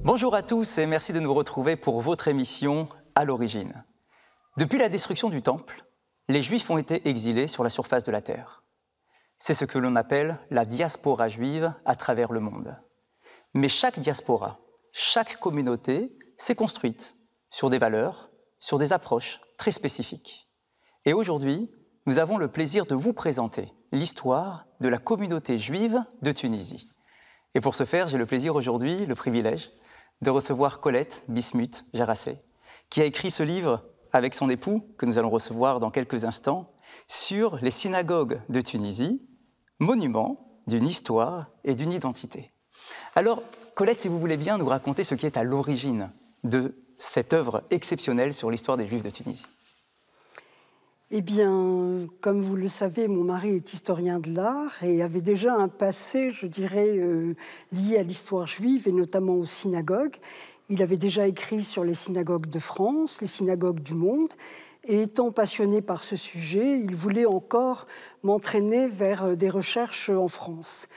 Bonjour à tous et merci de nous retrouver pour votre émission À l'origine. Depuis la destruction du Temple, les Juifs ont été exilés sur la surface de la terre. C'est ce que l'on appelle la diaspora juive à travers le monde. Mais chaque diaspora, chaque communauté s'est construite sur des valeurs, sur des approches très spécifiques. Et aujourd'hui, nous avons le plaisir de vous présenter l'histoire de la communauté juive de Tunisie. Et pour ce faire, j'ai le plaisir aujourd'hui, le privilège, de recevoir Colette Bismuth-Jarassé, qui a écrit ce livre avec son époux, que nous allons recevoir dans quelques instants, sur les synagogues de Tunisie, monuments d'une histoire et d'une identité. Alors, Colette, si vous voulez bien nous raconter ce qui est à l'origine de cette œuvre exceptionnelle sur l'histoire des Juifs de Tunisie. Eh bien, comme vous le savez, mon mari est historien de l'art et avait déjà un passé, je dirais, lié à l'histoire juive et notamment aux synagogues. Il avait déjà écrit sur les synagogues de France, les synagogues du monde. Et étant passionné par ce sujet, il voulait encore m'entraîner vers des recherches en France.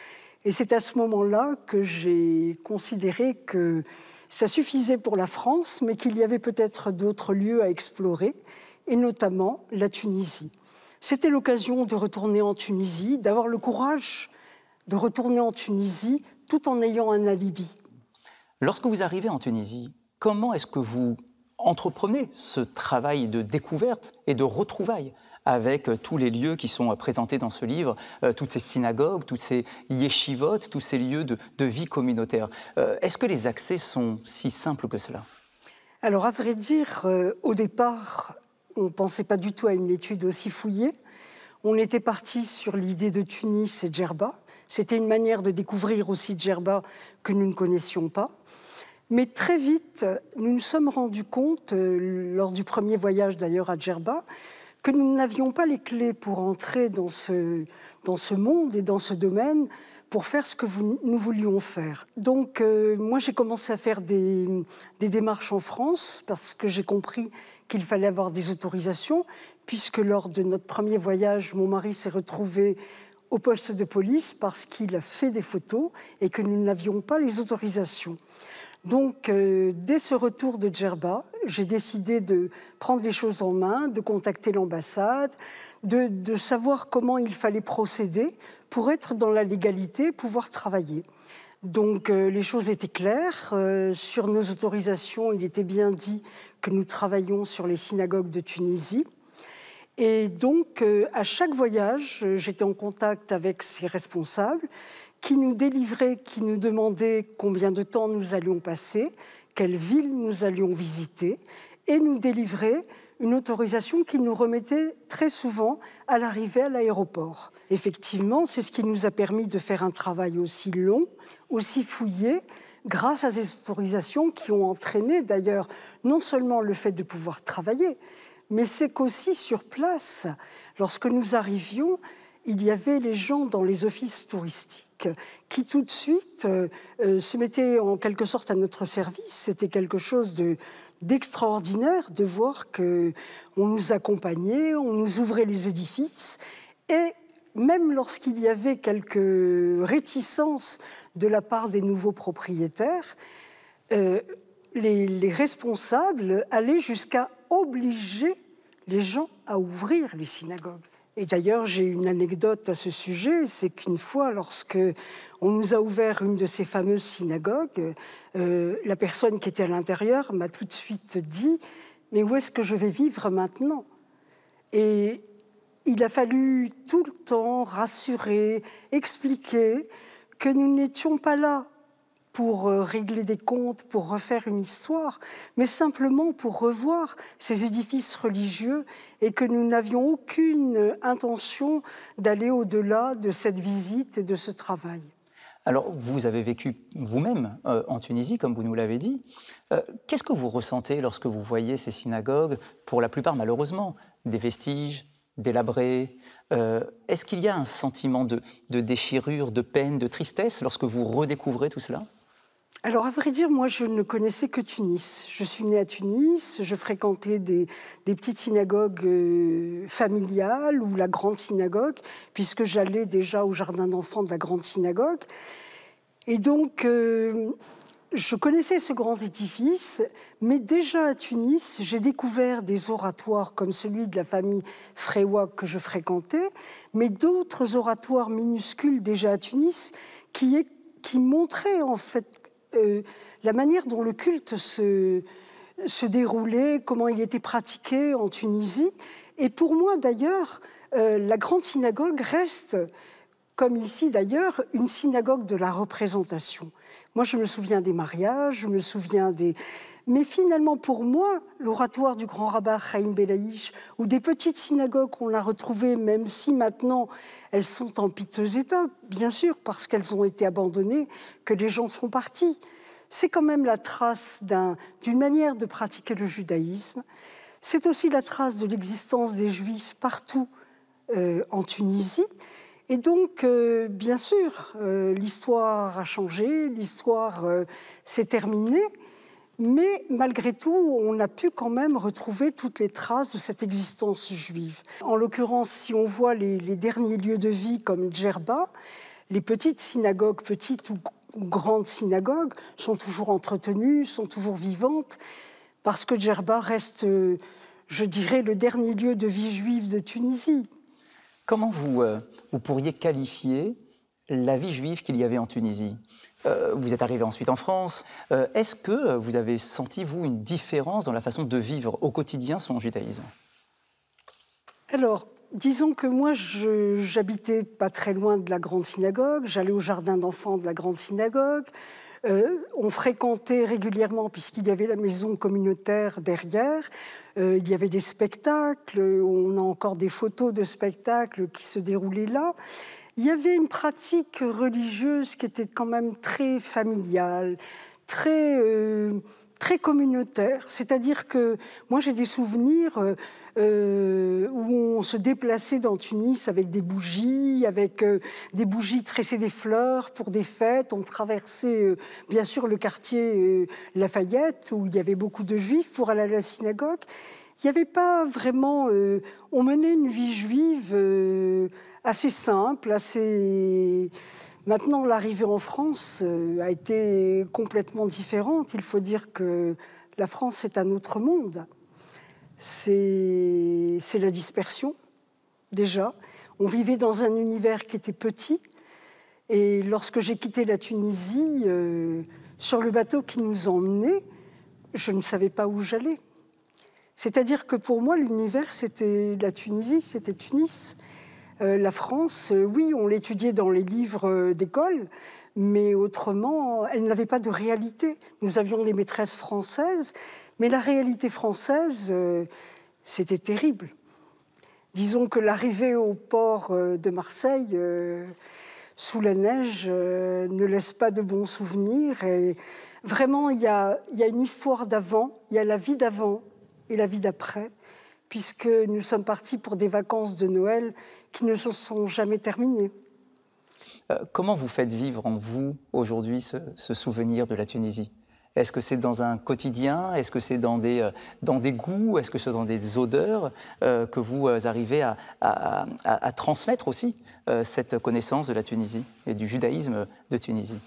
Et c'est à ce moment-là que j'ai considéré que ça suffisait pour la France, mais qu'il y avait peut-être d'autres lieux à explorer, et notamment la Tunisie. C'était l'occasion de retourner en Tunisie, d'avoir le courage de retourner en Tunisie tout en ayant un alibi. Lorsque vous arrivez en Tunisie, comment est-ce que vous entreprenez ce travail de découverte et de retrouvailles avec tous les lieux qui sont présentés dans ce livre, toutes ces synagogues, toutes ces yeshivot, tous ces lieux de vie communautaire? Est-ce que les accès sont si simples que cela? Alors, à vrai dire, au départ, on ne pensait pas du tout à une étude aussi fouillée. On était parti sur l'idée de Tunis et Djerba. C'était une manière de découvrir aussi Djerba que nous ne connaissions pas. Mais très vite, nous nous sommes rendus compte, lors du premier voyage d'ailleurs à Djerba, que nous n'avions pas les clés pour entrer dans ce monde et dans ce domaine pour faire ce que nous voulions faire. Donc moi j'ai commencé à faire des démarches en France parce que j'ai compris qu'il fallait avoir des autorisations, puisque lors de notre premier voyage, mon mari s'est retrouvé au poste de police parce qu'il a fait des photos et que nous n'avions pas les autorisations. Donc, dès ce retour de Djerba, j'ai décidé de prendre les choses en main, de contacter l'ambassade, de savoir comment il fallait procéder pour être dans la légalité, pouvoir travailler. Donc, les choses étaient claires. Sur nos autorisations, il était bien dit que nous travaillions sur les synagogues de Tunisie. Et donc, à chaque voyage, j'étais en contact avec ces responsables qui nous délivraient, qui nous demandaient combien de temps nous allions passer, quelle ville nous allions visiter, et nous délivraient une autorisation qu'ils nous remettaient très souvent à l'arrivée à l'aéroport. Effectivement, c'est ce qui nous a permis de faire un travail aussi long, aussi fouillé, grâce à ces autorisations qui ont entraîné d'ailleurs non seulement le fait de pouvoir travailler, mais c'est qu'aussi sur place, lorsque nous arrivions, il y avait les gens dans les offices touristiques qui tout de suite se mettaient en quelque sorte à notre service. C'était quelque chose d'extraordinaire de voir qu'on nous accompagnait, on nous ouvrait les édifices et même lorsqu'il y avait quelques réticences de la part des nouveaux propriétaires, les responsables allaient jusqu'à obliger les gens à ouvrir les synagogues. Et d'ailleurs, j'ai une anecdote à ce sujet, c'est qu'une fois, lorsque on nous a ouvert une de ces fameuses synagogues, la personne qui était à l'intérieur m'a tout de suite dit « Mais où est-ce que je vais vivre maintenant ?» Et il a fallu tout le temps rassurer, expliquer que nous n'étions pas là pour régler des comptes, pour refaire une histoire, mais simplement pour revoir ces édifices religieux et que nous n'avions aucune intention d'aller au-delà de cette visite et de ce travail. Alors, vous avez vécu vous-même en Tunisie, comme vous nous l'avez dit. Qu'est-ce que vous ressentez lorsque vous voyez ces synagogues, pour la plupart malheureusement, des vestiges, délabrés? Est-ce qu'il y a un sentiment de déchirure, de peine, de tristesse lorsque vous redécouvrez tout cela? Alors, à vrai dire, moi, je ne connaissais que Tunis. Je suis née à Tunis, je fréquentais des petites synagogues familiales ou la grande synagogue, puisque j'allais déjà au jardin d'enfants de la grande synagogue. Et donc, je connaissais ce grand édifice, mais déjà à Tunis, j'ai découvert des oratoires comme celui de la famille Fréwa que je fréquentais, mais d'autres oratoires minuscules déjà à Tunis qui montraient en fait la manière dont le culte se déroulait, comment il était pratiqué en Tunisie. Et pour moi d'ailleurs, la grande synagogue reste, comme ici d'ailleurs, une synagogue de la représentation. Moi, je me souviens des mariages, je me souviens des... Mais finalement, pour moi, l'oratoire du grand rabbin Chaim Belaïch ou des petites synagogues, on l'a retrouvé, même si maintenant elles sont en piteux état, bien sûr, parce qu'elles ont été abandonnées, que les gens sont partis. C'est quand même la trace d'une manière de pratiquer le judaïsme. C'est aussi la trace de l'existence des Juifs partout en Tunisie. Et donc, bien sûr, l'histoire a changé, l'histoire s'est terminée, mais malgré tout, on a pu quand même retrouver toutes les traces de cette existence juive. En l'occurrence, si on voit les derniers lieux de vie comme Djerba, les petites synagogues, petites ou grandes synagogues, sont toujours entretenues, sont toujours vivantes, parce que Djerba reste, je dirais, le dernier lieu de vie juive de Tunisie. Comment vous pourriez qualifier la vie juive qu'il y avait en Tunisie? Vous êtes arrivé ensuite en France. Est-ce que vous avez senti, vous, une différence dans la façon de vivre au quotidien son judaïsme? Alors, disons que moi, j'habitais pas très loin de la grande synagogue. J'allais au jardin d'enfants de la grande synagogue. On fréquentait régulièrement, puisqu'il y avait la maison communautaire derrière. Il y avait des spectacles, on a encore des photos de spectacles qui se déroulaient là. Il y avait une pratique religieuse qui était quand même très familiale, très communautaire. C'est-à-dire que moi, j'ai des souvenirs où on se déplaçait dans Tunis avec des bougies tressées des fleurs pour des fêtes. On traversait bien sûr le quartier Lafayette où il y avait beaucoup de Juifs pour aller à la synagogue. Il n'y avait pas vraiment... on menait une vie juive assez simple, assez... Maintenant, l'arrivée en France a été complètement différente. Il faut dire que la France est un autre monde. C'est la dispersion, déjà. On vivait dans un univers qui était petit. Et lorsque j'ai quitté la Tunisie, sur le bateau qui nous emmenait, je ne savais pas où j'allais. C'est-à-dire que pour moi, l'univers, c'était la Tunisie, c'était Tunis. La France, oui, on l'étudiait dans les livres d'école, mais autrement, elle n'avait pas de réalité. Nous avions des maîtresses françaises, mais la réalité française, c'était terrible. Disons que l'arrivée au port de Marseille, sous la neige, ne laisse pas de bons souvenirs. Et vraiment, il y a une histoire d'avant, il y a la vie d'avant et la vie d'après, puisque nous sommes partis pour des vacances de Noël qui ne se sont jamais terminées. Comment vous faites vivre en vous, aujourd'hui, ce souvenir de la Tunisie? Est-ce que c'est dans un quotidien? Est-ce que c'est dans des goûts? Est-ce que c'est dans des odeurs que vous arrivez à transmettre aussi cette connaissance de la Tunisie et du judaïsme de Tunisie?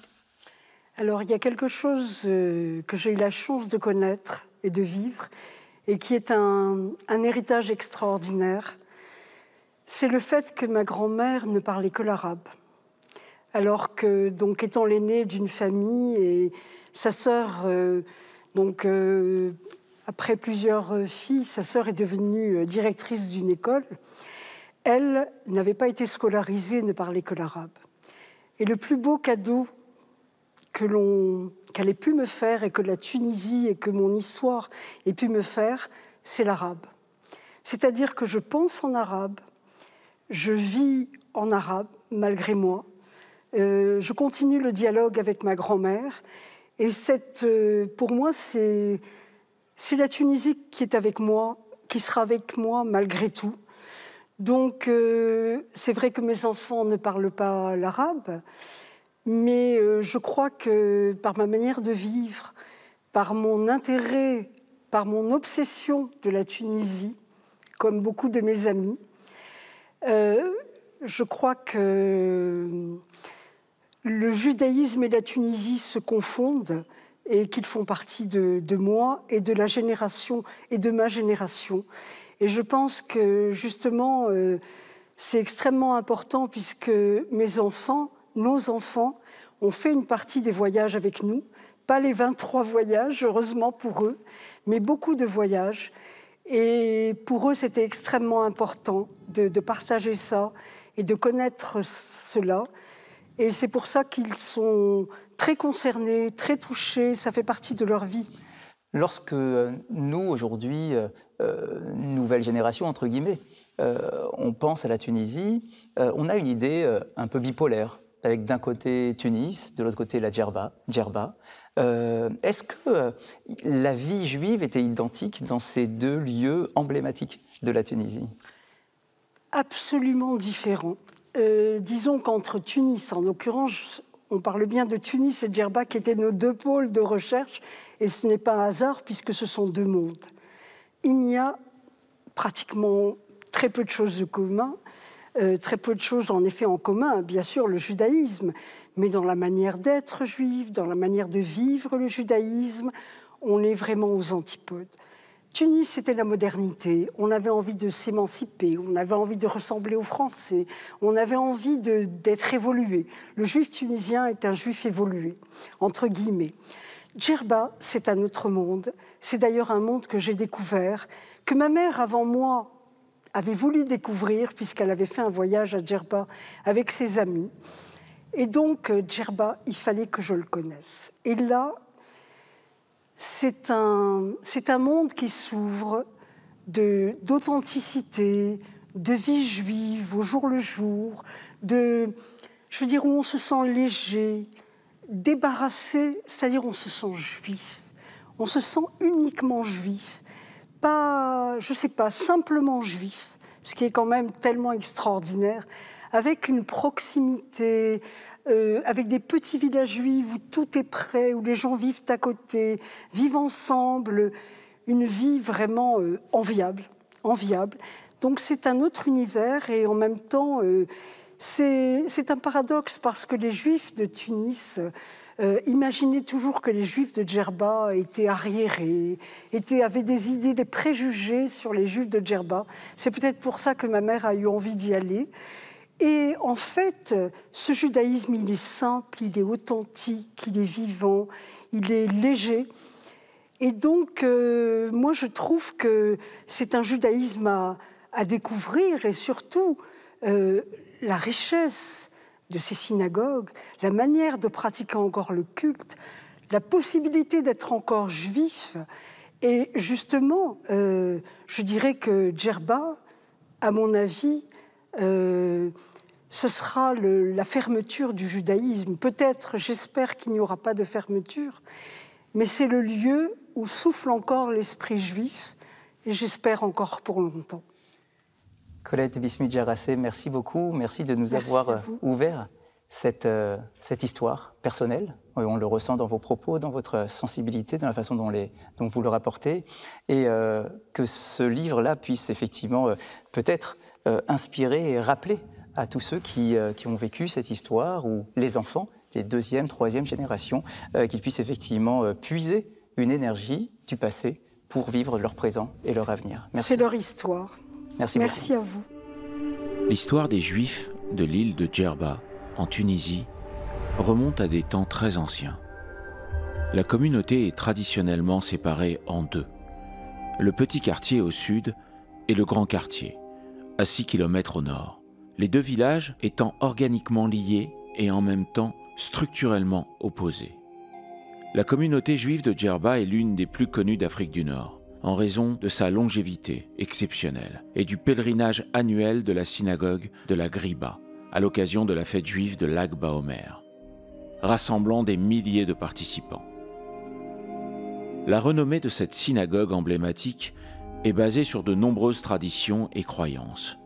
Alors, il y a quelque chose que j'ai eu la chance de connaître et de vivre, et qui est un héritage extraordinaire. C'est le fait que ma grand-mère ne parlait que l'arabe. Alors que, donc, étant l'aînée d'une famille, et sa sœur, après plusieurs filles, sa sœur est devenue directrice d'une école. Elle n'avait pas été scolarisée, ne parlait que l'arabe. Et le plus beau cadeau qu'elle ait pu me faire, et que la Tunisie et que mon histoire ait pu me faire, c'est l'arabe. C'est-à-dire que je pense en arabe, je vis en arabe, malgré moi. Je continue le dialogue avec ma grand-mère. Et pour moi, c'est la Tunisie qui est avec moi, qui sera avec moi malgré tout. Donc, c'est vrai que mes enfants ne parlent pas l'arabe, mais je crois que par ma manière de vivre, par mon intérêt, par mon obsession de la Tunisie, comme beaucoup de mes amis, je crois que le judaïsme et la Tunisie se confondent, et qu'ils font partie de moi et de la génération et de ma génération. Et je pense que justement, c'est extrêmement important puisque mes enfants, nos enfants, ont fait une partie des voyages avec nous. Pas les 23 voyages, heureusement pour eux, mais beaucoup de voyages. Et pour eux, c'était extrêmement important de partager ça et de connaître cela. Et c'est pour ça qu'ils sont très concernés, très touchés, ça fait partie de leur vie. Lorsque nous, aujourd'hui, nouvelle génération, entre guillemets, on pense à la Tunisie, on a une idée un peu bipolaire, avec d'un côté Tunis, de l'autre côté la Djerba. Est-ce que la vie juive était identique dans ces deux lieux emblématiques de la Tunisie? Absolument différent. Disons qu'entre Tunis, en l'occurrence, on parle bien de Tunis et Djerba qui étaient nos deux pôles de recherche, et ce n'est pas un hasard puisque ce sont deux mondes. Il n'y a pratiquement très peu de choses de commun, très peu de choses en effet en commun, bien sûr le judaïsme, mais dans la manière d'être juif, dans la manière de vivre le judaïsme, on est vraiment aux antipodes. Tunis, c'était la modernité, on avait envie de s'émanciper, on avait envie de ressembler aux Français, on avait envie d'être évolué. Le juif tunisien est un juif évolué, entre guillemets. Djerba, c'est un autre monde, c'est d'ailleurs un monde que j'ai découvert, que ma mère avant moi avait voulu découvrir puisqu'elle avait fait un voyage à Djerba avec ses amis. Et donc, Djerba, il fallait que je le connaisse. Et là, c'est un monde qui s'ouvre d'authenticité, de vie juive au jour le jour, je veux dire, où on se sent léger, débarrassé, c'est-à-dire on se sent juif. On se sent uniquement juif, pas, je ne sais pas, simplement juif, ce qui est quand même tellement extraordinaire, avec une proximité, avec des petits villages juifs où tout est prêt, où les gens vivent à côté, vivent ensemble, une vie vraiment enviable, enviable. Donc c'est un autre univers et en même temps, c'est un paradoxe parce que les Juifs de Tunis imaginaient toujours que les Juifs de Djerba étaient arriérés, avaient des idées, des préjugés sur les Juifs de Djerba. C'est peut-être pour ça que ma mère a eu envie d'y aller. Et en fait, ce judaïsme, il est simple, il est authentique, il est vivant, il est léger. Et donc, moi, je trouve que c'est un judaïsme à découvrir et surtout la richesse de ces synagogues, la manière de pratiquer encore le culte, la possibilité d'être encore juif. Et justement, je dirais que Djerba, à mon avis, ce sera la fermeture du judaïsme. Peut-être, j'espère qu'il n'y aura pas de fermeture, mais c'est le lieu où souffle encore l'esprit juif, et j'espère encore pour longtemps. Colette Bismuth-Jarassé, merci beaucoup. Merci de nous avoir ouvert cette histoire personnelle. On le ressent dans vos propos, dans votre sensibilité, dans la façon dont vous le rapportez. Et que ce livre-là puisse effectivement peut-être inspirer et rappeler à tous ceux qui ont vécu cette histoire, ou les enfants, les deuxième, troisième générations, qu'ils puissent effectivement puiser une énergie du passé pour vivre leur présent et leur avenir. Merci. C'est leur histoire. Merci beaucoup. À vous. L'histoire des Juifs de l'île de Djerba, en Tunisie, remonte à des temps très anciens. La communauté est traditionnellement séparée en deux. Le petit quartier au sud et le grand quartier, à 6 km au nord. Les deux villages étant organiquement liés et en même temps structurellement opposés. La communauté juive de Djerba est l'une des plus connues d'Afrique du Nord, en raison de sa longévité exceptionnelle et du pèlerinage annuel de la synagogue de la Griba, à l'occasion de la fête juive de Lag Baomer, rassemblant des milliers de participants. La renommée de cette synagogue emblématique est basée sur de nombreuses traditions et croyances.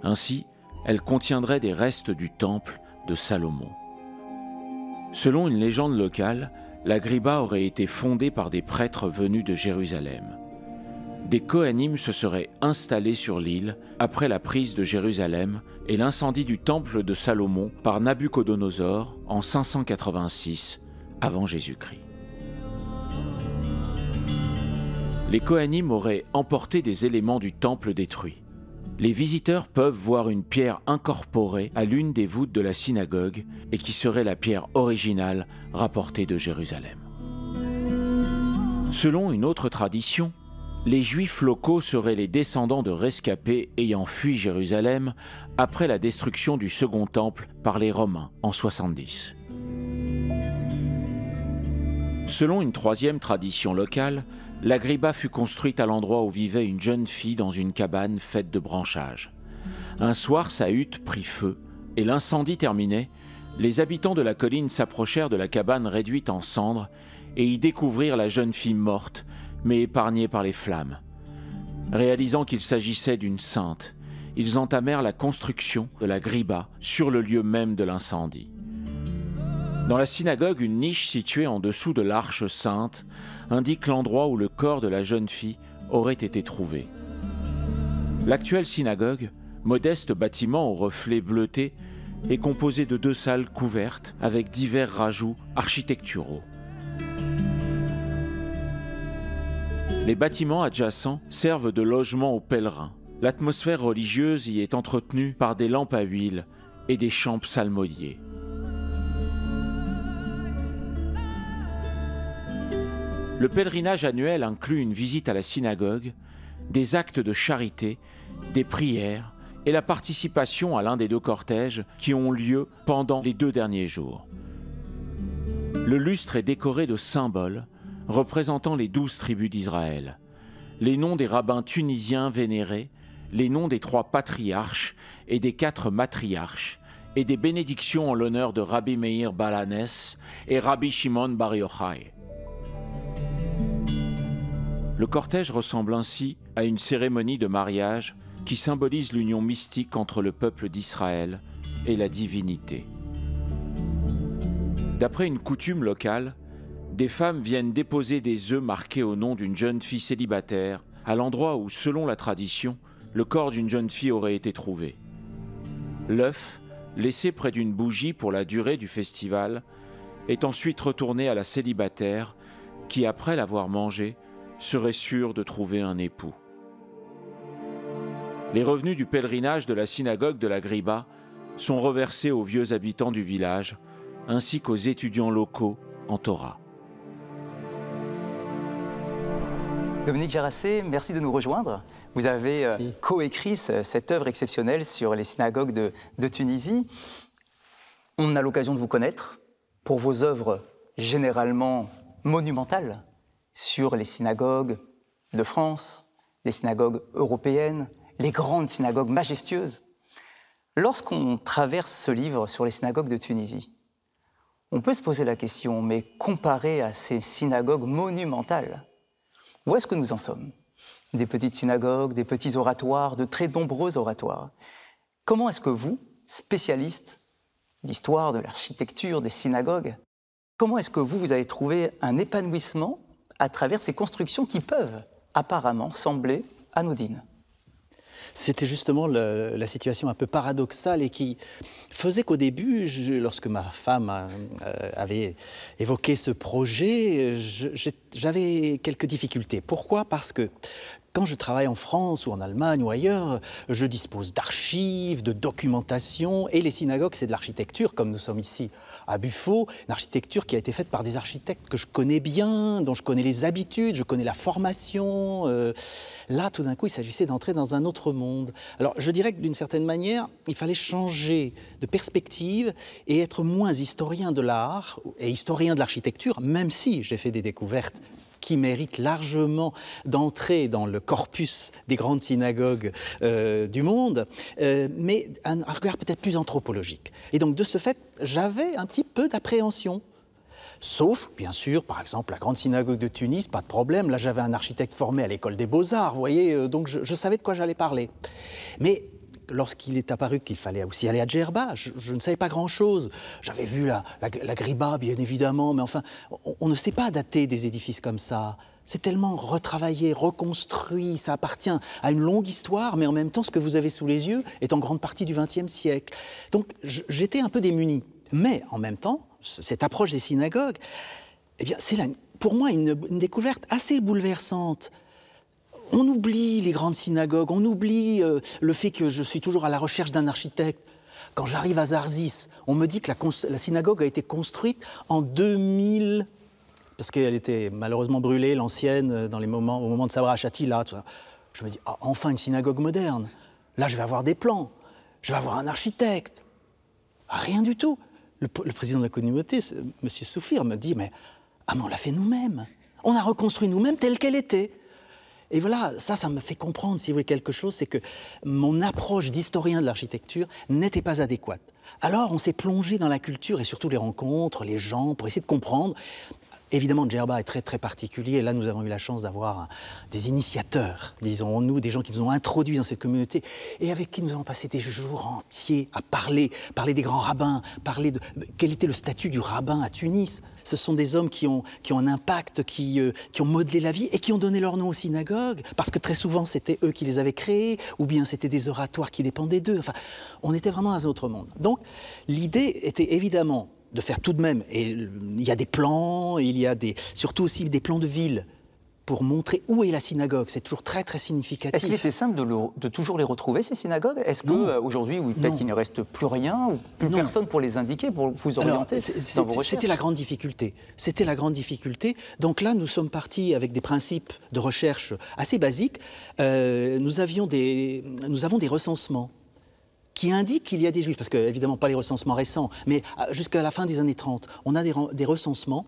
Ainsi, elle contiendrait des restes du temple de Salomon. Selon une légende locale, la Griba aurait été fondée par des prêtres venus de Jérusalem. Des Kohanim se seraient installés sur l'île après la prise de Jérusalem et l'incendie du temple de Salomon par Nabuchodonosor en 586 avant Jésus-Christ. Les Kohanim auraient emporté des éléments du temple détruit. Les visiteurs peuvent voir une pierre incorporée à l'une des voûtes de la synagogue et qui serait la pierre originale rapportée de Jérusalem. Selon une autre tradition, les Juifs locaux seraient les descendants de rescapés ayant fui Jérusalem après la destruction du Second Temple par les Romains en 70. Selon une troisième tradition locale, la griba fut construite à l'endroit où vivait une jeune fille dans une cabane faite de branchages. Un soir, sa hutte prit feu et l'incendie terminé, les habitants de la colline s'approchèrent de la cabane réduite en cendres et y découvrirent la jeune fille morte, mais épargnée par les flammes. Réalisant qu'il s'agissait d'une sainte, ils entamèrent la construction de la griba sur le lieu même de l'incendie. Dans la synagogue, une niche située en dessous de l'arche sainte indique l'endroit où le corps de la jeune fille aurait été trouvé. L'actuelle synagogue, modeste bâtiment au reflet bleuté, est composée de 2 salles couvertes avec divers rajouts architecturaux. Les bâtiments adjacents servent de logement aux pèlerins. L'atmosphère religieuse y est entretenue par des lampes à huile et des chants psalmodiés. Le pèlerinage annuel inclut une visite à la synagogue, des actes de charité, des prières et la participation à l'un des 2 cortèges qui ont lieu pendant les 2 derniers jours. Le lustre est décoré de symboles représentant les 12 tribus d'Israël, les noms des rabbins tunisiens vénérés, les noms des 3 patriarches et des 4 matriarches, et des bénédictions en l'honneur de Rabbi Meir Baal HaNes et Rabbi Shimon Bar Yochai. Le cortège ressemble ainsi à une cérémonie de mariage qui symbolise l'union mystique entre le peuple d'Israël et la divinité. D'après une coutume locale, des femmes viennent déposer des œufs marqués au nom d'une jeune fille célibataire à l'endroit où, selon la tradition, le corps d'une jeune fille aurait été trouvé. L'œuf, laissé près d'une bougie pour la durée du festival, est ensuite retourné à la célibataire qui, après l'avoir mangé, serait sûre de trouver un époux. Les revenus du pèlerinage de la synagogue de la Griba sont reversés aux vieux habitants du village ainsi qu'aux étudiants locaux en Torah. Dominique Jarassé, merci de nous rejoindre. Vous avez coécrit cette œuvre exceptionnelle sur les synagogues de Tunisie. On a l'occasion de vous connaître pour vos œuvres généralement monumentales sur les synagogues de France, les synagogues européennes, les grandes synagogues majestueuses. Lorsqu'on traverse ce livre sur les synagogues de Tunisie, on peut se poser la question, mais comparé à ces synagogues monumentales, où est-ce que nous en sommes? Des petites synagogues, des petits oratoires, de très nombreux oratoires. Comment est-ce que vous, spécialiste d'histoire, de l'architecture, des synagogues, comment est-ce que vous avez trouvé un épanouissement à travers ces constructions qui peuvent apparemment sembler anodines? C'était justement la situation un peu paradoxale et qui faisait qu'au début, lorsque ma femme avait évoqué ce projet, j'avais quelques difficultés. Pourquoi? Parce que quand je travaille en France ou en Allemagne ou ailleurs, je dispose d'archives, de documentation, et les synagogues, c'est de l'architecture, comme nous sommes ici à Buffo, une architecture qui a été faite par des architectes que je connais bien, dont je connais les habitudes, je connais la formation. Là, tout d'un coup, il s'agissait d'entrer dans un autre monde. Alors, je dirais que d'une certaine manière, il fallait changer de perspective et être moins historien de l'art et historien de l'architecture, même si j'ai fait des découvertes qui méritent largement d'entrer dans le corpus des grandes synagogues du monde, mais un regard peut-être plus anthropologique. Et donc, de ce fait, j'avais un petit peu d'appréhension. Sauf, bien sûr, par exemple, la grande synagogue de Tunis, pas de problème. Là, j'avais un architecte formé à l'école des Beaux-Arts, vous voyez, donc je savais de quoi j'allais parler. Mais lorsqu'il est apparu qu'il fallait aussi aller à Djerba, je ne savais pas grand-chose. J'avais vu la Griba, bien évidemment, mais enfin, on ne sait pas dater des édifices comme ça. C'est tellement retravaillé, reconstruit, ça appartient à une longue histoire, mais en même temps, ce que vous avez sous les yeux est en grande partie du XXe siècle. Donc, j'étais un peu démuni. Mais en même temps, cette approche des synagogues, eh bien, c'est pour moi une découverte assez bouleversante. On oublie les grandes synagogues, on oublie le fait que je suis toujours à la recherche d'un architecte. Quand j'arrive à Zarzis, on me dit que la synagogue a été construite en 2000, parce qu'elle était malheureusement brûlée, l'ancienne, au moment de Sabra Hachati, là. Tout ça. Je me dis, ah, enfin une synagogue moderne. Là, je vais avoir des plans, je vais avoir un architecte. Rien du tout. Le président de la communauté, M. Soufir, me dit, mais on l'a fait nous-mêmes. On a reconstruit nous-mêmes telle qu'elle était. Et voilà, ça me fait comprendre, si vous voulez, quelque chose, c'est que mon approche d'historien de l'architecture n'était pas adéquate. Alors, on s'est plongé dans la culture et surtout les rencontres, les gens, pour essayer de comprendre. Évidemment, Djerba est très, très particulier. Et là, nous avons eu la chance d'avoir des initiateurs, disons-nous, des gens qui nous ont introduits dans cette communauté et avec qui nous avons passé des jours entiers à parler des grands rabbins, parler de quel était le statut du rabbin à Tunis. Ce sont des hommes qui ont un impact, qui ont modelé la vie et qui ont donné leur nom aux synagogues, parce que très souvent, c'était eux qui les avaient créés, ou bien c'était des oratoires qui dépendaient d'eux. Enfin, on était vraiment dans un autre monde. Donc, l'idée était évidemment de faire tout de même, et il y a des plans, il y a surtout aussi des plans de ville pour montrer où est la synagogue. C'est toujours très, très significatif. Est-ce qu'il était simple de toujours les retrouver, ces synagogues? Est-ce qu'aujourd'hui, peut-être qu'il ne reste plus rien, ou plus personne pour les indiquer, pour vous orienter dans vos recherches? C'était la grande difficulté. C'était la grande difficulté. Donc là, nous sommes partis avec des principes de recherche assez basiques. Nous avons des recensements qui indiquent qu'il y a des Juifs, parce que, évidemment, pas les recensements récents, mais jusqu'à la fin des années 30, on a des recensements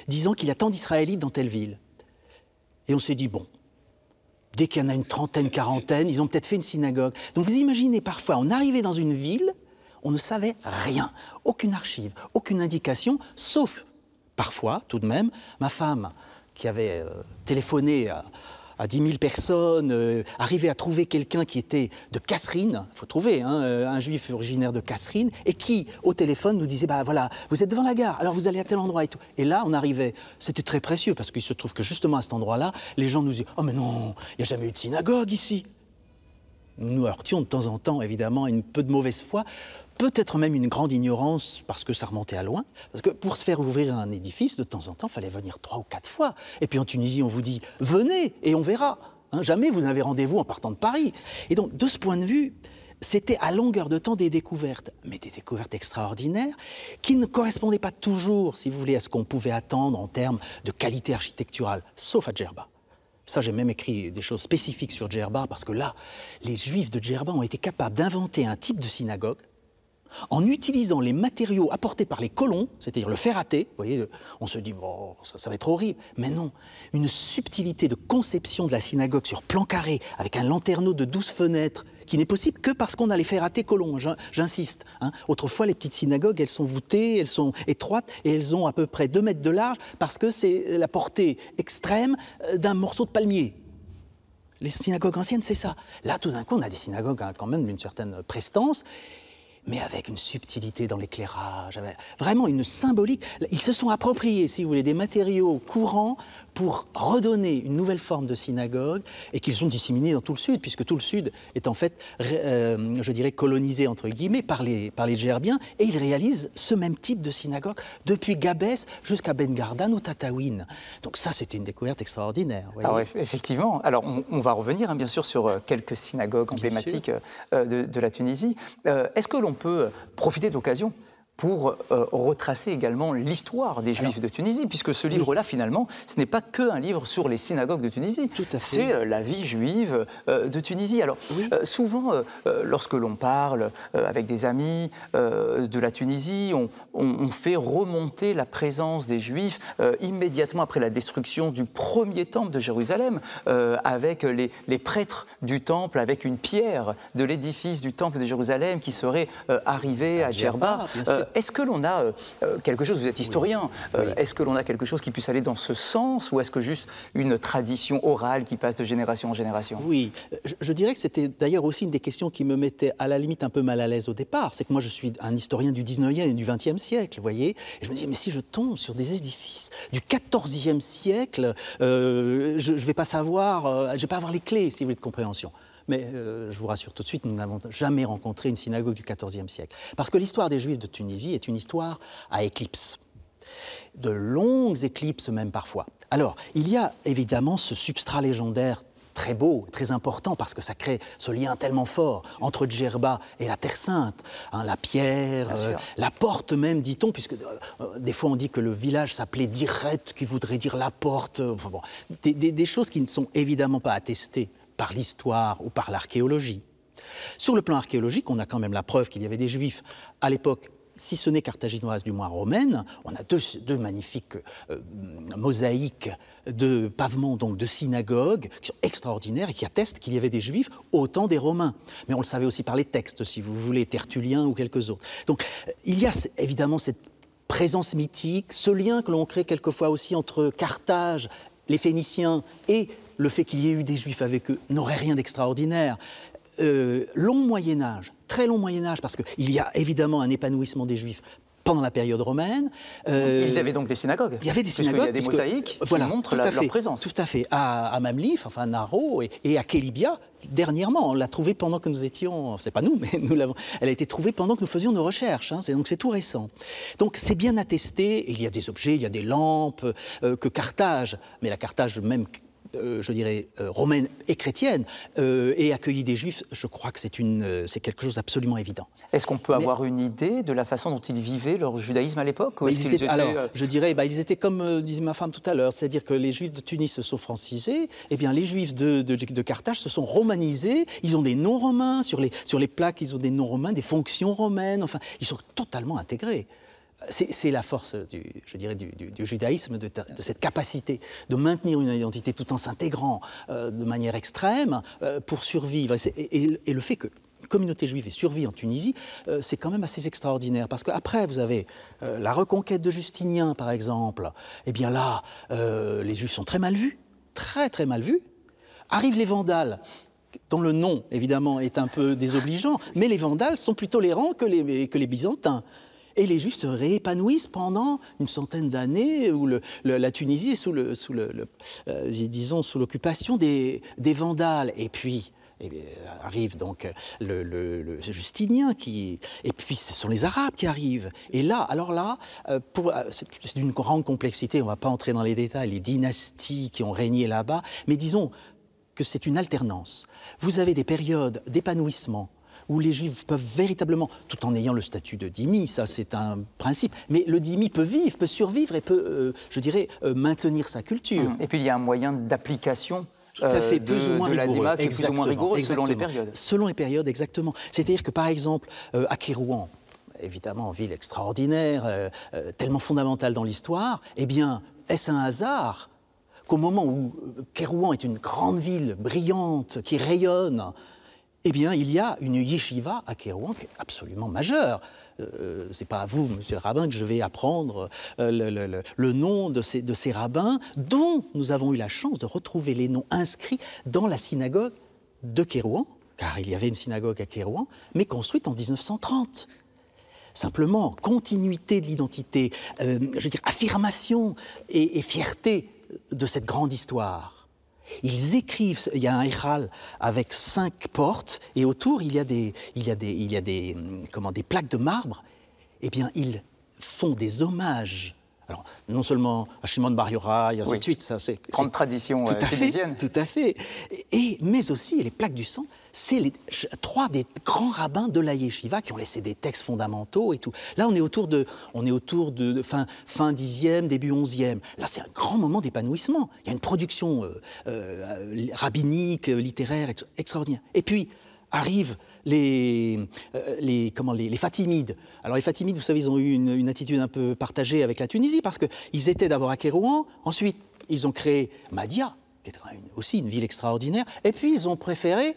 disant qu'il y a tant d'Israélites dans telle ville. Et on s'est dit, bon, dès qu'il y en a une trentaine, quarantaine, ils ont peut-être fait une synagogue. Donc vous imaginez, parfois, on arrivait dans une ville, on ne savait rien, aucune archive, aucune indication, sauf, parfois, tout de même, ma femme, qui avait téléphoné à 10 000 personnes, arriver à trouver quelqu'un qui était de Kasserine, il faut trouver un juif originaire de Kasserine, et qui, au téléphone, nous disait, bah voilà, vous êtes devant la gare, alors vous allez à tel endroit et tout. Et là, on arrivait, c'était très précieux, parce qu'il se trouve que justement à cet endroit-là, les gens nous disaient, oh mais non, il n'y a jamais eu de synagogue ici. Nous nous heurtions de temps en temps, évidemment, une peu de mauvaise foi, peut-être même une grande ignorance, parce que ça remontait à loin. Parce que pour se faire ouvrir un édifice, de temps en temps, il fallait venir 3 ou 4 fois. Et puis en Tunisie, on vous dit, venez et on verra. Jamais vous n'avez rendez-vous en partant de Paris. Et donc, de ce point de vue, c'était à longueur de temps des découvertes, mais des découvertes extraordinaires, qui ne correspondaient pas toujours, si vous voulez, à ce qu'on pouvait attendre en termes de qualité architecturale, sauf à Djerba. Ça, j'ai même écrit des choses spécifiques sur Djerba, parce que là, les Juifs de Djerba ont été capables d'inventer un type de synagogue en utilisant les matériaux apportés par les colons, c'est-à-dire le ferraté. Vous voyez, on se dit, bon, ça va être horrible. Mais non, une subtilité de conception de la synagogue sur plan carré, avec un lanterneau de 12 fenêtres, qui n'est possible que parce qu'on a les ferratés colons, j'insiste. Autrefois, les petites synagogues, elles sont voûtées, elles sont étroites, et elles ont à peu près 2 mètres de large, parce que c'est la portée extrême d'un morceau de palmier. Les synagogues anciennes, c'est ça. Là, tout d'un coup, on a des synagogues quand même d'une certaine prestance, mais avec une subtilité dans l'éclairage, vraiment une symbolique. Ils se sont appropriés, si vous voulez, des matériaux courants pour redonner une nouvelle forme de synagogue et qu'ils sont disséminés dans tout le Sud, puisque tout le Sud est en fait, je dirais, colonisé, entre guillemets, par les Djerbiens, et ils réalisent ce même type de synagogue depuis Gabès jusqu'à Ben Gardan ou Tataouine. Donc ça, c'était une découverte extraordinaire. Alors, effectivement. Alors, on va revenir, bien sûr, sur quelques synagogues emblématiques de la Tunisie. Est-ce que l'on peut profiter de l'occasion pour retracer également l'histoire des Juifs de Tunisie, puisque ce livre-là, finalement, ce n'est pas qu'un livre sur les synagogues de Tunisie. Tout à fait. C'est la vie juive de Tunisie. Alors, souvent, lorsque l'on parle avec des amis de la Tunisie, on fait remonter la présence des Juifs immédiatement après la destruction du premier temple de Jérusalem, avec les prêtres du temple, avec une pierre de l'édifice du temple de Jérusalem qui serait arrivée à Djerba. Est-ce que l'on a quelque chose, vous êtes historien, est-ce que l'on a quelque chose qui puisse aller dans ce sens, ou est-ce que juste une tradition orale qui passe de génération en génération? Oui, je dirais que c'était d'ailleurs aussi une des questions qui me mettait à la limite un peu mal à l'aise au départ. C'est que moi je suis un historien du 19e et du 20e siècle, vous voyez, et je me dis, mais si je tombe sur des édifices du 14e siècle, je ne vais pas savoir, je ne vais pas avoir les clés, si vous voulez, de compréhension. Mais je vous rassure tout de suite, nous n'avons jamais rencontré une synagogue du XIVe siècle. Parce que l'histoire des Juifs de Tunisie est une histoire à éclipses. De longues éclipses même parfois. Alors, il y a évidemment ce substrat légendaire très beau, très important, parce que ça crée ce lien tellement fort entre Djerba et la Terre Sainte. Hein, la pierre, la porte même, dit-on, puisque des fois on dit que le village s'appelait Diret, qui voudrait dire la porte. Enfin bon, des choses qui ne sont évidemment pas attestées par l'histoire ou par l'archéologie. Sur le plan archéologique, on a quand même la preuve qu'il y avait des Juifs à l'époque, si ce n'est carthaginoise, du moins romaine. On a deux magnifiques mosaïques de pavements, donc de synagogues, qui sont extraordinaires et qui attestent qu'il y avait des Juifs au temps des Romains. Mais on le savait aussi par les textes, si vous voulez, Tertullien ou quelques autres. Donc il y a évidemment cette présence mythique, ce lien que l'on crée quelquefois aussi entre Carthage, les Phéniciens et le fait qu'il y ait eu des Juifs avec eux n'aurait rien d'extraordinaire. Long Moyen-Âge, très long Moyen-Âge, parce qu'il y a évidemment un épanouissement des Juifs pendant la période romaine. Ils avaient donc des synagogues. Il y avait des synagogues. Il y a des mosaïques qui montrent leur présence. Tout à fait. À Mamlif, enfin à Naro et à Kélibia, dernièrement, on l'a trouvée pendant que nous étions, c'est pas nous, mais nous l'avons, elle a été trouvée pendant que nous faisions nos recherches, hein, donc c'est tout récent. Donc c'est bien attesté, et il y a des objets, il y a des lampes, que Carthage, mais la Carthage même, je dirais, romaine et chrétienne, et accueilli des Juifs, je crois que c'est quelque chose d'absolument évident. Est-ce qu'on peut avoir une idée de la façon dont ils vivaient leur judaïsme à l'époque? Alors, je dirais, ils étaient comme disait ma femme tout à l'heure, c'est-à-dire que les Juifs de Tunis se sont francisés, et bien les Juifs de Carthage se sont romanisés, ils ont des noms romains, sur les plaques, ils ont des noms romains, des fonctions romaines, enfin, ils sont totalement intégrés. C'est la force, je dirais, du judaïsme, de cette capacité de maintenir une identité tout en s'intégrant de manière extrême pour survivre. Et le fait que la communauté juive ait survécu en Tunisie, c'est quand même assez extraordinaire. Parce qu'après, vous avez la reconquête de Justinien, par exemple. Eh bien là, les Juifs sont très mal vus, très très mal vus. Arrivent les Vandales, dont le nom, évidemment, est un peu désobligeant, mais les Vandales sont plus tolérants que les Byzantins. Et les Juifs se réépanouissent pendant une centaine d'années où la Tunisie est sous l'occupation des Vandales. Et puis arrive donc le Justinien, et puis ce sont les Arabes qui arrivent. Et là, c'est d'une grande complexité, on ne va pas entrer dans les détails, les dynasties qui ont régné là-bas, mais disons que c'est une alternance. Vous avez des périodes d'épanouissement où les Juifs peuvent véritablement, tout en ayant le statut de dhimmi, ça c'est un principe, mais le dhimmi peut vivre, peut survivre et peut, je dirais, maintenir sa culture. Et puis il y a un moyen d'application tout à fait, plus ou moins de la rigoureux. Dima qui est plus ou moins rigoureux selon les périodes. Selon les périodes, exactement. C'est-à-dire que par exemple, à Kérouan, évidemment, ville extraordinaire, tellement fondamentale dans l'histoire, eh bien, est-ce un hasard qu'au moment où Kérouan est une grande ville brillante, qui rayonne, eh bien, il y a une yeshiva à Kérouan qui est absolument majeure. C'est pas à vous, monsieur le rabbin, que je vais apprendre le nom de ces rabbins dont nous avons eu la chance de retrouver les noms inscrits dans la synagogue de Kérouan, car il y avait une synagogue à Kérouan, mais construite en 1930. Simplement, continuité de l'identité, je veux dire, affirmation et fierté de cette grande histoire. Ils écrivent, il y a un Eichal avec 5 portes et autour il y a des plaques de marbre. Eh bien, ils font des hommages. Alors, non seulement à Shimon Bar Yochai, et ainsi de suite, ça c'est grande tradition tunisienne. Tout à fait. Mais aussi les plaques du sang. C'est 3 des grands rabbins de la yeshiva qui ont laissé des textes fondamentaux et tout. Là, on est autour de fin 10e, début 11e. Là, c'est un grand moment d'épanouissement. Il y a une production rabbinique, littéraire extraordinaire. Et puis, arrivent les Fatimides. Alors les Fatimides, vous savez, ils ont eu une attitude un peu partagée avec la Tunisie parce qu'ils étaient d'abord à Kérouan, ensuite ils ont créé Mahdia, qui est aussi une ville extraordinaire, et puis ils ont préféré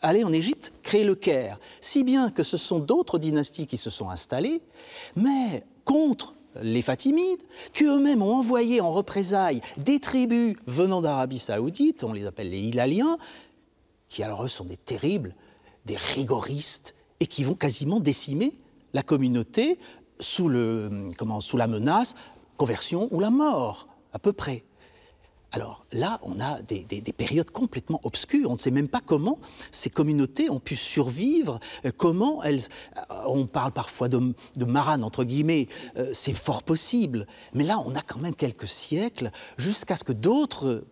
aller en Égypte, créer le Caire. Si bien que ce sont d'autres dynasties qui se sont installées, mais contre les Fatimides, qui eux-mêmes ont envoyé en représailles des tribus venant d'Arabie Saoudite, on les appelle les Hilaliens, qui alors eux sont des terribles, des rigoristes, et qui vont quasiment décimer la communauté sous la menace, conversion ou la mort, à peu près. Alors là, on a des périodes complètement obscures. On ne sait même pas comment ces communautés ont pu survivre, comment elles... On parle parfois de marane, entre guillemets, c'est fort possible. Mais là, on a quand même quelques siècles jusqu'à ce que d'autres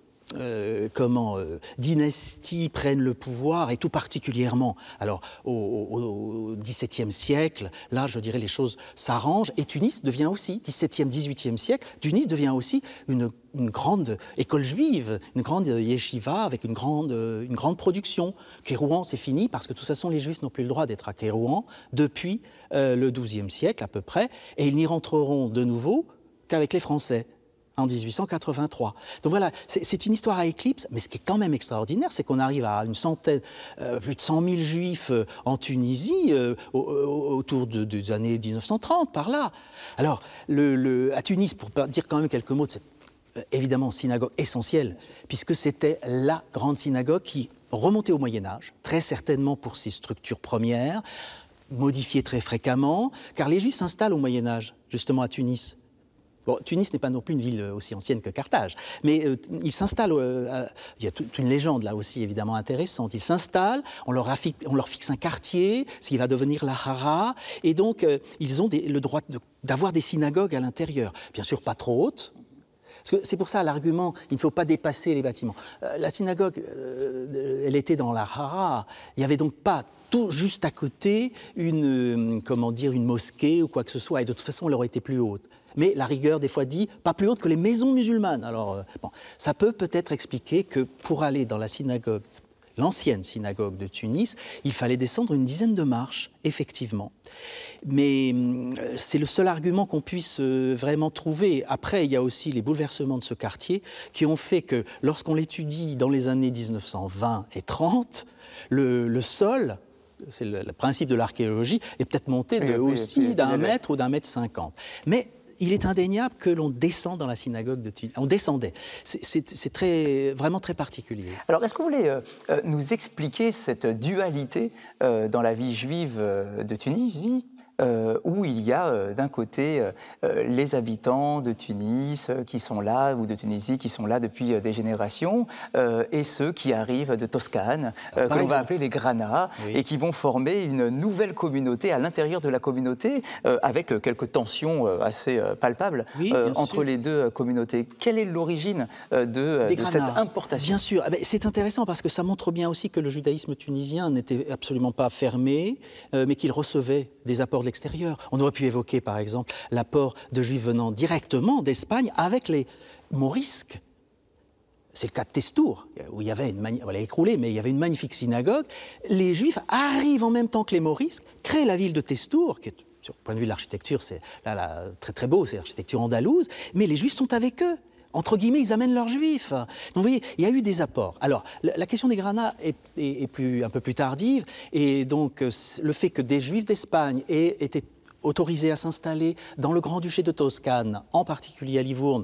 dynasties prennent le pouvoir, et tout particulièrement, alors au XVIIe siècle, là, je dirais, les choses s'arrangent, et Tunis devient aussi, XVIIe, XVIIIe siècle, Tunis devient aussi une grande école juive, une grande yeshiva avec une grande production. Kérouan, c'est fini, parce que de toute façon, les Juifs n'ont plus le droit d'être à Kérouan depuis le XIIe siècle à peu près, et ils n'y rentreront de nouveau qu'avec les Français en 1883. Donc voilà, c'est une histoire à éclipse, mais ce qui est quand même extraordinaire, c'est qu'on arrive à une centaine, plus de 100 000 Juifs en Tunisie autour des années 1930, par là. Alors, à Tunis, pour dire quand même quelques mots de cette évidemment synagogue essentielle, puisque c'était la grande synagogue qui remontait au Moyen-Âge, très certainement pour ses structures premières, modifiées très fréquemment, car les Juifs s'installent au Moyen-Âge, justement à Tunis. Bon, Tunis n'est pas non plus une ville aussi ancienne que Carthage, mais ils s'installent, il y a toute une légende là aussi évidemment intéressante, ils s'installent, on leur fixe un quartier, ce qui va devenir la Hara, et donc ils ont le droit d'avoir des synagogues à l'intérieur, bien sûr pas trop hautes. C'est pour ça l'argument, il ne faut pas dépasser les bâtiments. La synagogue, elle était dans la Hara, il n'y avait donc pas tout juste à côté une mosquée ou quoi que ce soit, et de toute façon elle aurait été plus haute. Mais la rigueur, des fois, dit pas plus haute que les maisons musulmanes. Alors, ça peut-être expliquer que pour aller dans la synagogue, l'ancienne synagogue de Tunis, il fallait descendre une dizaine de marches, effectivement. Mais c'est le seul argument qu'on puisse vraiment trouver. Après, il y a aussi les bouleversements de ce quartier qui ont fait que, lorsqu'on l'étudie dans les années 1920 et 30, le sol, c'est le principe de l'archéologie, est peut-être monté d'un mètre ou d'1,50 m. Mais il est indéniable que l'on descend dans la synagogue de Tunis. On descendait. C'est vraiment très particulier. Alors, est-ce que vous voulez nous expliquer cette dualité dans la vie juive de Tunisie, où il y a d'un côté les habitants de Tunis qui sont là, ou de Tunisie qui sont là depuis des générations, et ceux qui arrivent de Toscane, que l'on va appeler les Grana, et qui vont former une nouvelle communauté à l'intérieur de la communauté, avec quelques tensions assez palpables entre les deux communautés. Quelle est l'origine de cette importation? Bien sûr, c'est intéressant parce que ça montre bien aussi que le judaïsme tunisien n'était absolument pas fermé, mais qu'il recevait des apports de l'extérieur. On aurait pu évoquer, par exemple, l'apport de Juifs venant directement d'Espagne avec les Morisques. C'est le cas de Testour, où il y avait elle est écroulée, mais il y avait une magnifique synagogue. Les Juifs arrivent en même temps que les Morisques, créent la ville de Testour, qui est, sur le point de vue de l'architecture, c'est là, très très beau, c'est l'architecture andalouse, mais les Juifs sont avec eux. Entre guillemets, ils amènent leurs Juifs. Donc vous voyez, il y a eu des apports. Alors, la question des Granas est un peu plus tardive, et donc le fait que des Juifs d'Espagne aient été autorisés à s'installer dans le Grand-Duché de Toscane, en particulier à Livourne,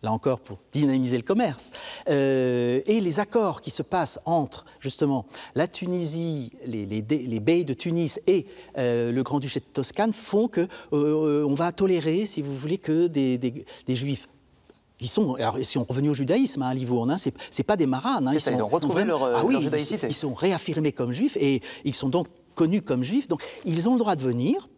là encore pour dynamiser le commerce, et les accords qui se passent entre, justement, la Tunisie, les beys de Tunis et le Grand-Duché de Toscane font qu'on va tolérer, si vous voulez, que des Juifs qui sont, alors si on revient au judaïsme, à Livourne, c'est pas des maranes. Ils ont retrouvé leur judaïcité. Ils sont réaffirmés comme juifs et ils sont donc connus comme juifs. Donc ils ont le droit de venir.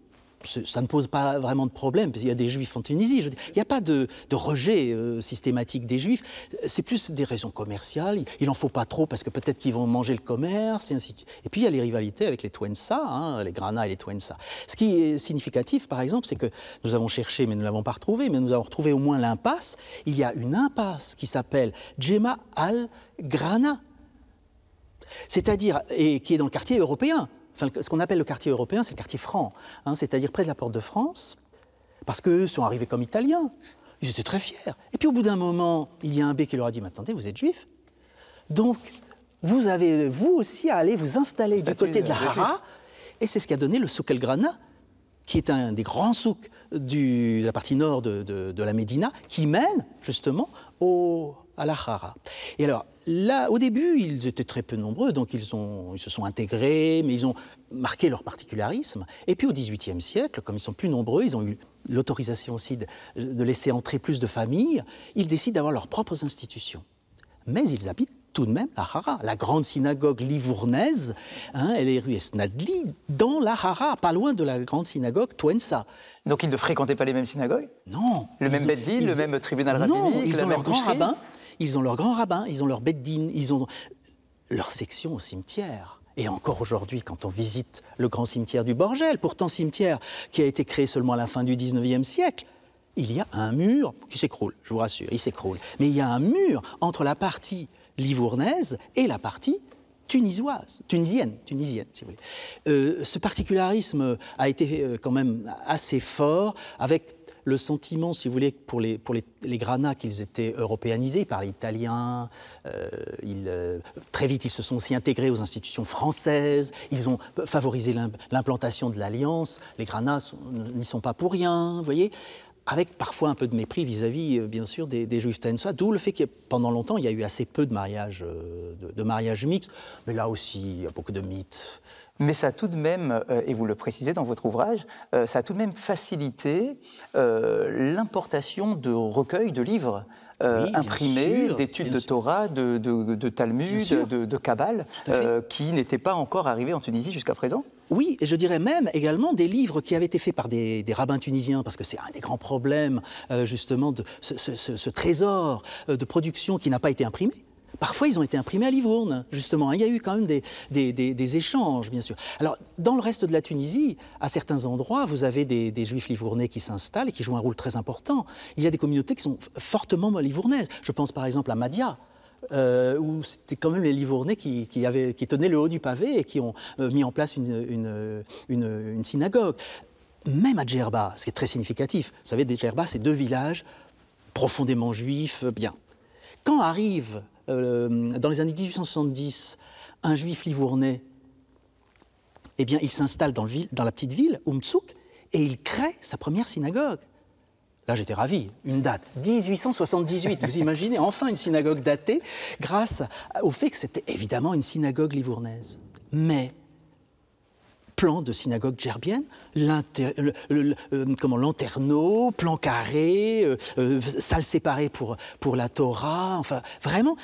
Ça ne pose pas vraiment de problème, parce qu'il y a des juifs en Tunisie. Il n'y a pas de rejet systématique des juifs. C'est plus des raisons commerciales. Il n'en faut pas trop, parce que peut-être qu'ils vont manger le commerce, et ainsi de suite. Et puis il y a les rivalités avec les Twensa, les Grana et les Twensa. Ce qui est significatif, par exemple, c'est que nous avons cherché, mais nous ne l'avons pas retrouvé, mais nous avons retrouvé au moins l'impasse. Il y a une impasse qui s'appelle Djema al-Grana, c'est-à-dire, et qui est dans le quartier européen. Enfin, ce qu'on appelle le quartier européen, c'est le quartier franc, c'est-à-dire près de la Porte de France, parce qu'eux sont arrivés comme Italiens. Ils étaient très fiers. Et puis au bout d'un moment, il y a un bey qui leur a dit « Mais attendez, vous êtes juifs, donc vous avez vous aussi à aller vous installer du côté de la Hara ». Et c'est ce qui a donné le souk el-Grana, qui est un des grands souks de la partie nord de la Médina, qui mène justement à la Hara. Et alors, là, au début, ils étaient très peu nombreux, donc ils se sont intégrés, mais ils ont marqué leur particularisme. Et puis au XVIIIe siècle, comme ils sont plus nombreux, ils ont eu l'autorisation aussi de laisser entrer plus de familles, ils décident d'avoir leurs propres institutions. Mais ils habitent tout de même la Hara, la grande synagogue livournaise, elle est rue Esnadli, dans la Hara, pas loin de la grande synagogue Twensa. Donc ils ne fréquentaient pas les mêmes synagogues? Non. Le même Beth Din, le même tribunal rabbinique? Non, ils ont leur grand rabbin. ils ont leur grand rabbin, ils ont leur beddin, ils ont leur section au cimetière. Et encore aujourd'hui, quand on visite le grand cimetière du Borgel, pourtant cimetière qui a été créé seulement à la fin du 19e siècle, il y a un mur qui s'écroule, je vous rassure, il s'écroule. Mais il y a un mur entre la partie livournaise et la partie tunisienne, si vous voulez. Ce particularisme a été quand même assez fort, avec le sentiment, si vous voulez, pour les Granats, qu'ils étaient européanisés, ils parlaient italien, très vite ils se sont aussi intégrés aux institutions françaises, ils ont favorisé l'implantation de l'Alliance, les Granats n'y sont pas pour rien, vous voyez, avec parfois un peu de mépris vis-à-vis, bien sûr, des Juifs Taensois, d'où le fait que pendant longtemps, il y a eu assez peu de mariages mixtes, mais là aussi, il y a beaucoup de mythes. Mais ça a tout de même, et vous le précisez dans votre ouvrage, ça a tout de même facilité l'importation de recueils de livres imprimés, d'études de Torah, de Talmud, de Kabbale, qui n'étaient pas encore arrivés en Tunisie jusqu'à présent. Oui, et je dirais même également des livres qui avaient été faits par des rabbins tunisiens, parce que c'est un des grands problèmes, justement, de ce trésor de production qui n'a pas été imprimé. Parfois, ils ont été imprimés à Livourne, justement. Il y a eu quand même des échanges, bien sûr. Alors, dans le reste de la Tunisie, à certains endroits, vous avez des Juifs livournais qui s'installent et qui jouent un rôle très important. Il y a des communautés qui sont fortement livournaises. Je pense par exemple à Madia, où c'était quand même les Livournais qui tenaient le haut du pavé et qui ont mis en place une synagogue. Même à Djerba, ce qui est très significatif, vous savez, Djerba, c'est 2 villages profondément juifs, bien. Quand arrive, dans les années 1870, un Juif livournais, eh bien, il s'installe dans la petite ville, Umtsuk, et il crée sa première synagogue. Là, j'étais ravi. Une date, 1878. Vous imaginez, enfin une synagogue datée, grâce au fait que c'était évidemment une synagogue livournaise. Mais, plan de synagogue djerbienne, lanterneau, plan carré, salle séparée pour la Torah, enfin, vraiment,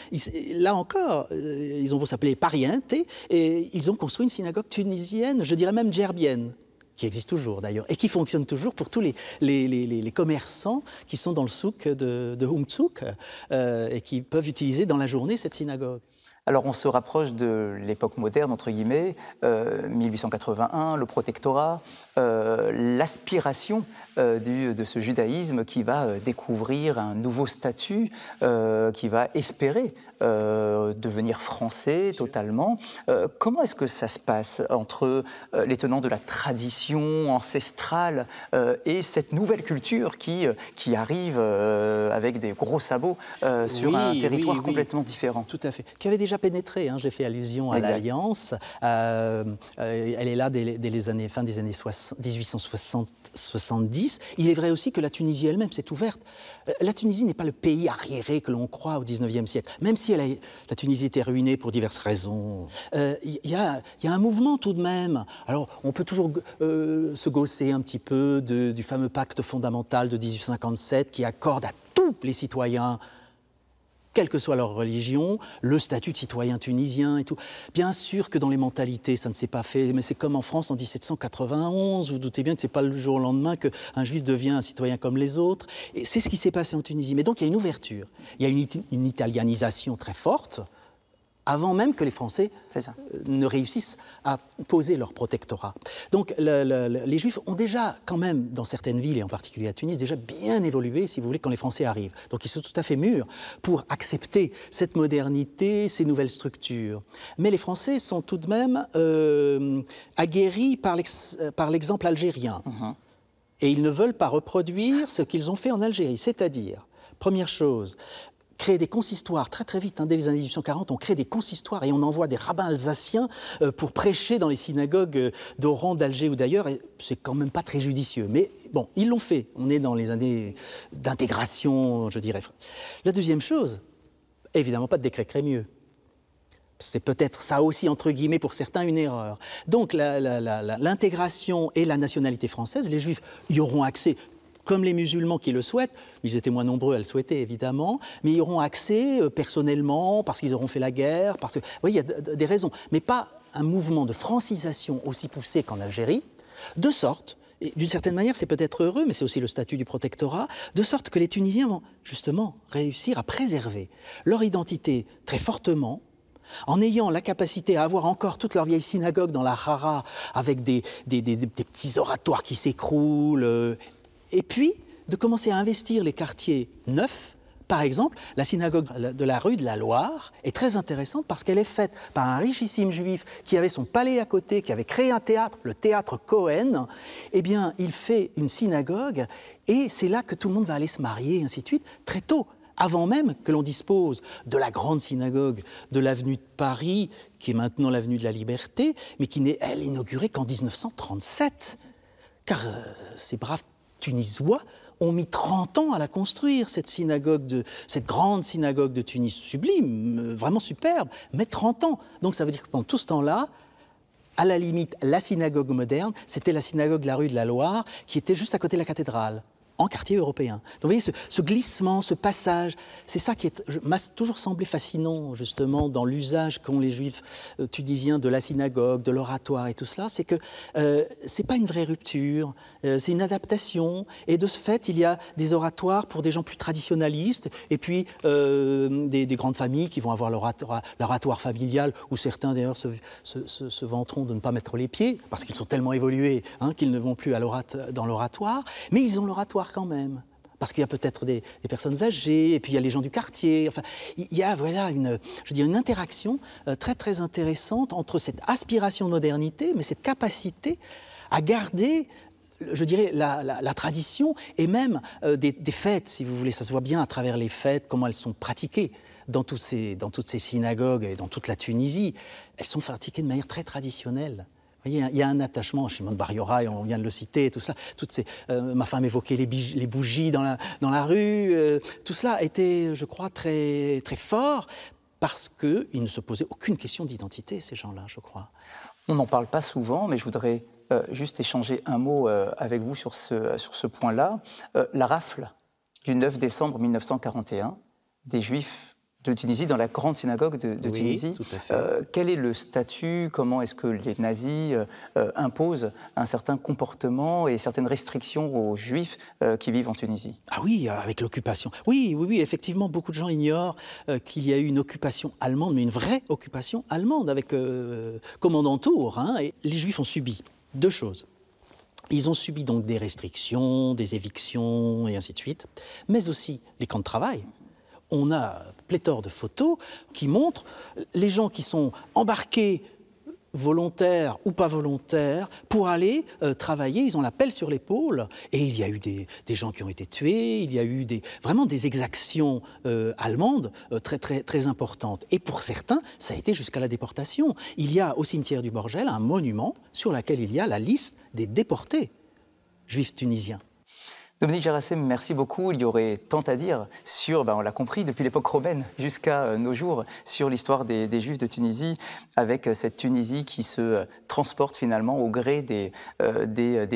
là encore, ils ont beau s'appeler Pariente, et ils ont construit une synagogue tunisienne, je dirais même djerbienne, qui existe toujours d'ailleurs, et qui fonctionne toujours pour tous les commerçants qui sont dans le souk de Umtsuk et qui peuvent utiliser dans la journée cette synagogue. Alors on se rapproche de l'époque moderne, entre guillemets, 1881, le protectorat, l'aspiration de ce judaïsme qui va découvrir un nouveau statut, qui va espérer devenir français totalement. Comment est-ce que ça se passe entre les tenants de la tradition ancestrale et cette nouvelle culture qui arrive avec des gros sabots sur un territoire complètement différent? Tout à fait. Qui avait déjà pénétré, hein, j'ai fait allusion à l'Alliance. Elle est là dès les années, fin des années 1870. Il est vrai aussi que la Tunisie elle-même s'est ouverte. La Tunisie n'est pas le pays arriéré que l'on croit au XIXe siècle, même si la Tunisie était ruinée pour diverses raisons. Il y a un mouvement tout de même. Alors, on peut toujours se gausser un petit peu du fameux pacte fondamental de 1857 qui accorde à tous les citoyens, quelle que soit leur religion, le statut de citoyen tunisien et tout. Bien sûr que dans les mentalités, ça ne s'est pas fait, mais c'est comme en France en 1791, vous doutez bien que ce n'est pas le jour au lendemain qu'un juif devient un citoyen comme les autres. Et c'est ce qui s'est passé en Tunisie. Mais donc il y a une ouverture, il y a une italianisation très forte, avant même que les Français ne réussissent à poser leur protectorat. Donc les Juifs ont déjà, quand même, dans certaines villes, et en particulier à Tunis, déjà bien évolué, si vous voulez, quand les Français arrivent. Donc ils sont tout à fait mûrs pour accepter cette modernité, ces nouvelles structures. Mais les Français sont tout de même aguerris par l'exemple algérien. Et ils ne veulent pas reproduire ce qu'ils ont fait en Algérie. C'est-à-dire, première chose, créer des consistoires très très vite, hein, dès les années 1840, on crée des consistoires et on envoie des rabbins alsaciens pour prêcher dans les synagogues d'Oran, d'Alger ou d'ailleurs, et c'est quand même pas très judicieux. Mais bon, ils l'ont fait. On est dans les années d'intégration, je dirais. La deuxième chose, évidemment pas de décret Crémieux. C'est peut-être ça aussi, entre guillemets, pour certains, une erreur. Donc l'intégration et la nationalité française, les Juifs y auront accès, comme les musulmans qui le souhaitent, ils étaient moins nombreux à le souhaiter évidemment, mais ils auront accès personnellement, parce qu'ils auront fait la guerre, parce que, oui, il y a des raisons, mais pas un mouvement de francisation aussi poussé qu'en Algérie, de sorte d'une certaine manière, c'est peut-être heureux, mais c'est aussi le statut du protectorat, de sorte que les Tunisiens vont justement réussir à préserver leur identité très fortement, en ayant la capacité à avoir encore toute leur vieille synagogue dans la Hara, avec des petits oratoires qui s'écroulent, et puis de commencer à investir les quartiers neufs. Par exemple, la synagogue de la rue de la Loire est très intéressante parce qu'elle est faite par un richissime juif qui avait son palais à côté, qui avait créé un théâtre, le théâtre Cohen. Eh bien, il fait une synagogue et c'est là que tout le monde va aller se marier, et ainsi de suite, très tôt, avant même que l'on dispose de la grande synagogue de l'avenue de Paris, qui est maintenant l'avenue de la Liberté, mais qui n'est, elle, inaugurée qu'en 1937. Car ces braves Tunisois ont mis 30 ans à la construire, cette grande synagogue de Tunis, sublime, vraiment superbe, mais 30 ans. Donc ça veut dire que pendant tout ce temps-là, à la limite, la synagogue moderne, c'était la synagogue de la rue de la Loire, qui était juste à côté de la cathédrale, en quartier européen. Donc vous voyez, ce glissement, ce passage, c'est ça qui m'a toujours semblé fascinant, justement, dans l'usage qu'ont les juifs tunisiens de la synagogue, de l'oratoire et tout cela, c'est que c'est pas une vraie rupture, c'est une adaptation, et de ce fait, il y a des oratoires pour des gens plus traditionnalistes, et puis des grandes familles qui vont avoir l'oratoire familial, où certains d'ailleurs se vanteront de ne pas mettre les pieds, parce qu'ils sont tellement évolués qu'ils ne vont plus dans l'oratoire, mais ils ont l'oratoire quand même, parce qu'il y a peut-être des personnes âgées, et puis il y a les gens du quartier. Enfin, il y a voilà une interaction très très intéressante entre cette aspiration de modernité, mais cette capacité à garder, je dirais, la tradition, et même des fêtes, si vous voulez. Ça se voit bien à travers les fêtes, comment elles sont pratiquées dans toutes ces synagogues et dans toute la Tunisie. Elles sont pratiquées de manière très traditionnelle. Il y a un attachement, Shimon Bar Yochai, on vient de le citer, tout ça. Ma femme évoquait les bougies dans la rue. Tout cela était, je crois, très, très fort parce qu'ils ne se posaient aucune question d'identité, ces gens-là, je crois. On n'en parle pas souvent, mais je voudrais juste échanger un mot avec vous sur ce point-là. La rafle du 9 décembre 1941 des Juifs de Tunisie, dans la grande synagogue de Tunisie. Tout à fait. Quel est le statut? Comment est-ce que les nazis imposent un certain comportement et certaines restrictions aux Juifs qui vivent en Tunisie? Ah oui, avec l'occupation. Oui, effectivement, beaucoup de gens ignorent qu'il y a eu une occupation allemande, mais une vraie occupation allemande, avec commandant Tour. Et les Juifs ont subi deux choses. Ils ont subi donc des restrictions, des évictions, et ainsi de suite, mais aussi les camps de travail. On a pléthore de photos qui montrent les gens qui sont embarqués, volontaires ou pas volontaires, pour aller travailler. Ils ont la pelle sur l'épaule. Et il y a eu des gens qui ont été tués, il y a eu vraiment des exactions allemandes très, très, très importantes. Et pour certains, ça a été jusqu'à la déportation. Il y a au cimetière du Borgel un monument sur lequel il y a la liste des déportés juifs tunisiens. Dominique Jarassé, merci beaucoup. Il y aurait tant à dire sur, on l'a compris, depuis l'époque romaine jusqu'à nos jours, sur l'histoire des Juifs de Tunisie, avec cette Tunisie qui se transporte finalement au gré des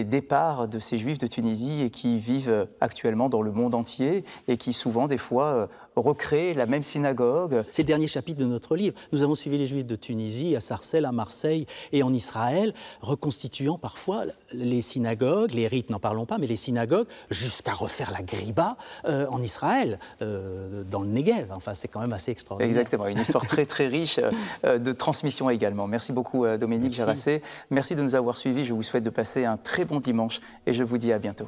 départs de ces Juifs de Tunisie et qui vivent actuellement dans le monde entier et qui souvent, des fois, recréent la même synagogue. C'est le dernier chapitre de notre livre. Nous avons suivi les Juifs de Tunisie, à Sarcelles, à Marseille et en Israël, reconstituant parfois les synagogues, les rites, n'en parlons pas, mais les synagogues, jusqu'à refaire la griba en Israël, dans le Negev. Enfin, c'est quand même assez extraordinaire. Exactement, une histoire très très riche de transmission également. Merci beaucoup Dominique Jarassé. Merci de nous avoir suivis. Je vous souhaite de passer un très bon dimanche et je vous dis à bientôt.